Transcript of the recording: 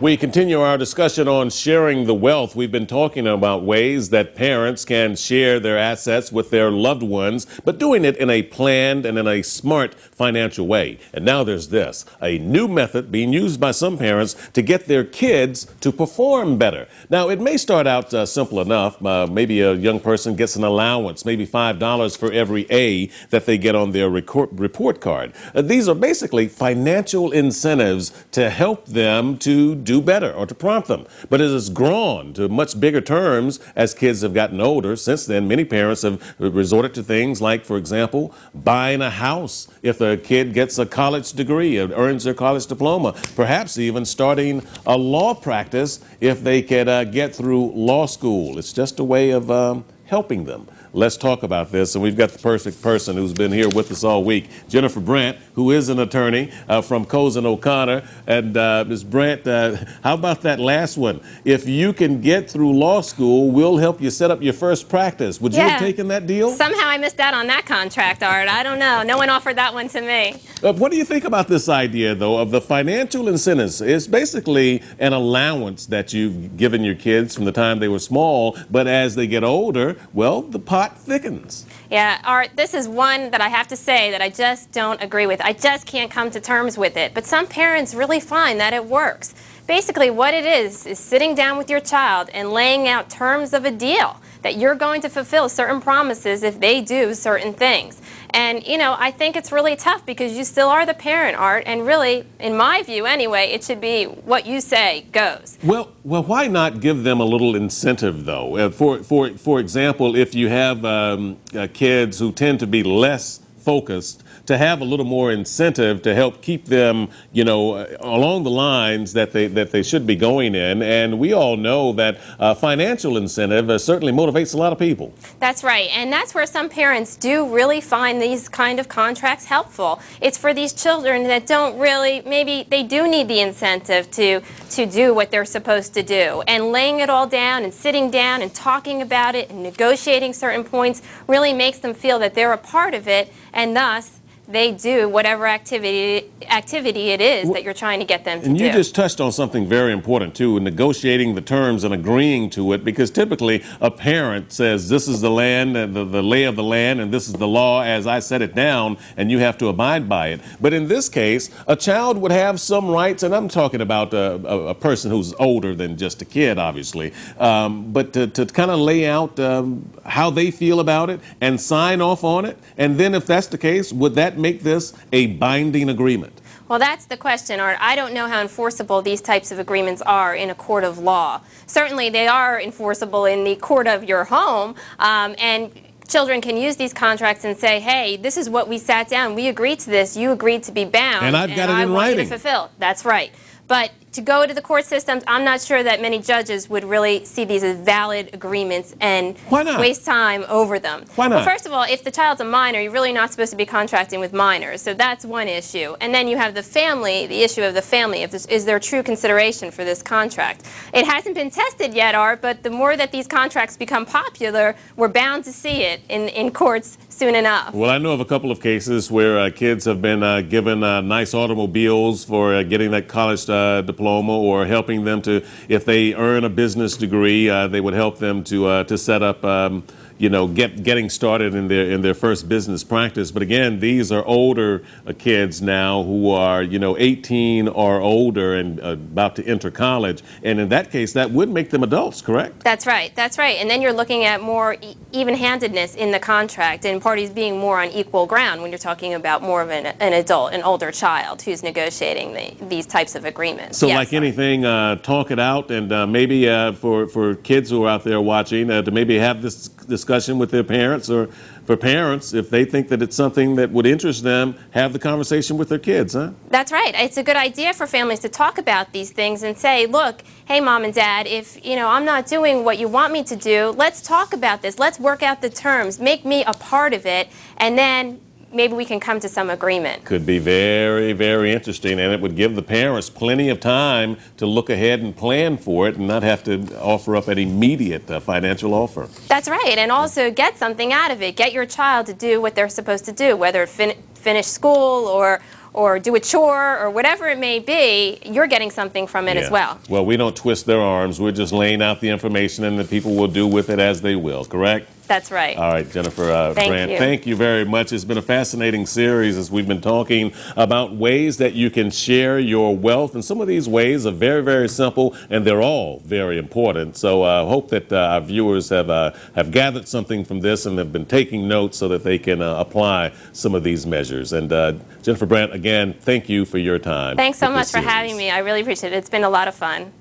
We continue our discussion on sharing the wealth. We've been talking about ways that parents can share their assets with their loved ones, but doing it in a planned and in a smart financial way. And now there's this, a new method being used by some parents to get their kids to perform better. Now, it may start out simple enough. Maybe a young person gets an allowance, maybe $5 for every A that they get on their report card. These are basically financial incentives to help them to do better or to prompt them. But it has grown to much bigger terms as kids have gotten older. Since then, many parents have resorted to things like, for example, buying a house if a kid gets a college degree or earns their college diploma, perhaps even starting a law practice if they could get through law school. It's just a way of helping them. Let's talk about this, and we've got the perfect person who's been here with us all week, Jennifer Brandt, who is an attorney from Cozen O'Connor. And Ms. Brandt, how about that last one? If you can get through law school, we'll help you set up your first practice. Would you have taken that deal? Somehow I missed out on that contract, Art. I don't know. No one offered that one to me. What do you think about this idea, though, of the financial incentives? It's basically an allowance that you've given your kids from the time they were small, but as they get older, well, the pot thickens. Yeah, Art, this is one that I have to say that I just don't agree with. I just can't come to terms with it. But some parents really find that it works. Basically, what it is sitting down with your child and laying out terms of a deal that you're going to fulfill certain promises if they do certain things. And, you know, I think it's really tough because you still are the parent, Art, and really, in my view anyway, it should be what you say goes. Well, why not give them a little incentive, though? For example, if you have kids who tend to be less focused, to have a little more incentive to help keep them, you know, along the lines that they should be going in. And we all know that financial incentive certainly motivates a lot of people. That's right. And that's where some parents do really find these kind of contracts helpful. It's for these children that don't really, maybe they do need the incentive to do what they're supposed to do. And laying it all down and sitting down and talking about it and negotiating certain points really makes them feel that they're a part of it, and thus they do whatever activity it is that you're trying to get them to do. And you just touched on something very important, too, negotiating the terms and agreeing to it, because typically a parent says, this is the land, the lay of the land, and this is the law as I set it down, and you have to abide by it. But in this case, a child would have some rights, and I'm talking about a person who's older than just a kid, obviously, but to kind of lay out how they feel about it and sign off on it. And then if that's the case, would that make this a binding agreement? Well, that's the question, Art. I don't know how enforceable these types of agreements are in a court of law. Certainly they are enforceable in the court of your home, and children can use these contracts and say, hey, this is what we sat down, we agreed to this, you agreed to be bound, and I've got it in writing. I want you to fulfill. That's right. But to go to the court systems, I'm not sure that many judges would really see these as valid agreements and waste time over them. Why not? Well, first of all, if the child's a minor, you're really not supposed to be contracting with minors. So that's one issue. And then you have the family, the issue of the family. Is there true consideration for this contract? It hasn't been tested yet, Art, but the more that these contracts become popular, we're bound to see it in courts soon enough. Well, I know of a couple of cases where kids have been given nice automobiles for getting that college diploma, or helping them to, if they earn a business degree, they would help them to set up, you know, getting started in their first business practice. But again, these are older kids now who are, you know, 18 or older and about to enter college. And in that case, that would make them adults, correct? That's right. That's right. And then you're looking at more even-handedness in the contract and parties being more on equal ground when you're talking about more of an adult, an older child who's negotiating these types of agreements. So like anything, talk it out, and maybe for kids who are out there watching, to maybe have this discussion with their parents, or for parents, if they think that it's something that would interest them, have the conversation with their kids, huh? That's right. It's a good idea for families to talk about these things and say, look, hey, Mom and Dad, if, you know, I'm not doing what you want me to do, let's talk about this. Let's work out the terms. Make me a part of it, and then maybe we can come to some agreement. Could be very, very interesting, and it would give the parents plenty of time to look ahead and plan for it and not have to offer up an immediate financial offer. That's right, and also get something out of it. Get your child to do what they're supposed to do, whether finish school or do a chore or whatever it may be, you're getting something from it as well. Well, we don't twist their arms. We're just laying out the information, and the people will do with it as they will, correct? That's right. All right, Jennifer Brandt, thank you very much. It's been a fascinating series as we've been talking about ways that you can share your wealth. And some of these ways are very, very simple, and they're all very important. So I hope that our viewers have gathered something from this and have been taking notes so that they can apply some of these measures. And Jennifer Brandt, again, thank you for your time. Thanks so much for having me. I really appreciate it. It's been a lot of fun.